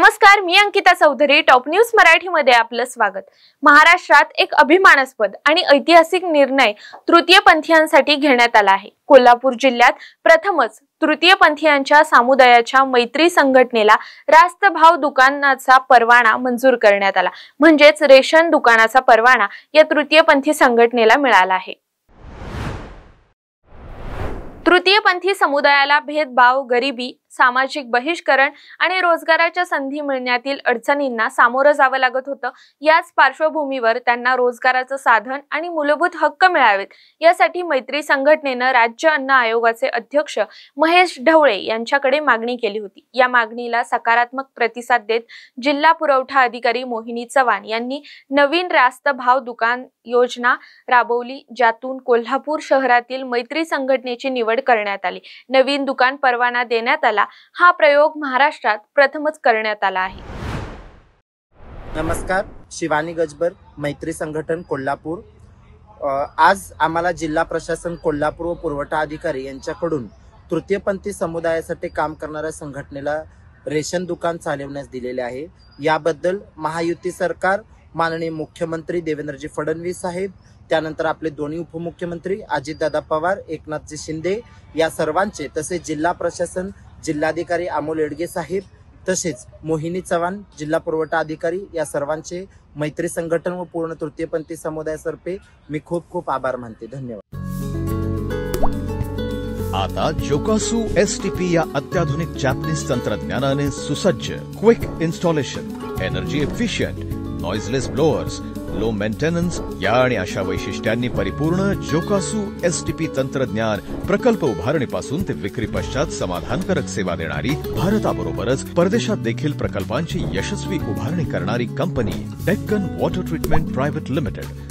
नमस्कार, मी Ankita Chaudhari. Top news मराठीमध्ये आपलं स्वागत. महाराष्ट्रात एक अभिमानास्पद आणि ऐतिहासिक निर्णय तृतीयपंथीयांसाठी घेण्यात आला आहे. कोल्हापूर जिल्ह्यात प्रथमच तृतीयपंथीयांच्या समुदायाच्या मैत्री संघटनेला रास्त भाव दुकानाचा परवाना मंजूर करण्यात आला. म्हणजेच रेशन दुकानाचा परवाना या तृतीयपंथी संघटनेला मिळाला आहे. तृतीयपंथी समुदायाला भेदभाव, गरिबी, सामाजिक बहिष्करण आणि रोजगाराच्या संधी मिळण्यातील अडचणींना सामोरं जावं लागत होतं. याच पार्श्वभूमीवर त्यांना रोजगाराचं साधन आणि मूलभूत हक्क मिळावेत यासाठी मैत्री संघटनेनं राज्य अन्न आयोगाचे अध्यक्ष महेश ढवळे यांच्याकडे मागणी केली होती. या मागणीला सकारात्मक प्रतिसाद देत जिल्हा पुरवठा अधिकारी मोहिनी चव्हाण यांनी नवीन रास्त भाव दुकान योजना राबवली, ज्यातून कोल्हापूर शहरातील मैत्री संघटनेची निवड करण्यात आली. नवीन दुकान परवाना देण्यात आला. हा प्रयोग महाराष्ट्रात प्रथमच करण्यात आला आहे. नमस्कार, शिवानी गजबर, मैत्री संघटन कोल्हापूर. आज आम्हाला जिल्हा प्रशासन कोल्हापूर व पुरवठा अधिकारी यांच्याकडून तृतीयपंथी समुदायासाठी काम करणाऱ्या संघटनेला रेशन दुकान चालवण्यास दिलेले आहे. याबद्दल महायुती सरकार, माननीय मुख्यमंत्री देवेंद्रजी फडणवीस साहेब, त्यानंतर आपले दोन्ही उपमुख्यमंत्री अजितदादा पवार, एकनाथजी शिंदे या सर्वांचे, तसेच जिल्हा प्रशासन, जिल्हाधिकारी अमोल येडगे साहेब, तसेच मोहिनी चव्हाण जिल्हा पुरवठा अधिकारी या सर्वांचे मैत्री संघटन व पूर्ण तृतीयपंथी समुदायातर्फे मी खूप खूप आभार मानते. धन्यवाद. आता जोकासू STP या अत्याधुनिक जॅपनीज तंत्रज्ञानाने सुसज्ज, quick installation, energy efficient, noiseless blowers, low maintenance या आणि अशा वैशिष्ट्यांनी परिपूर्ण जोकासू STP तंत्रज्ञान प्रकल्प उभारणीपासून ते विक्री पश्चात समाधानकारक सेवा देणारी, भारताबरोबरच परदेशात देखील प्रकल्पांची यशस्वी उभारणी करणारी company Deccan water treatment private limited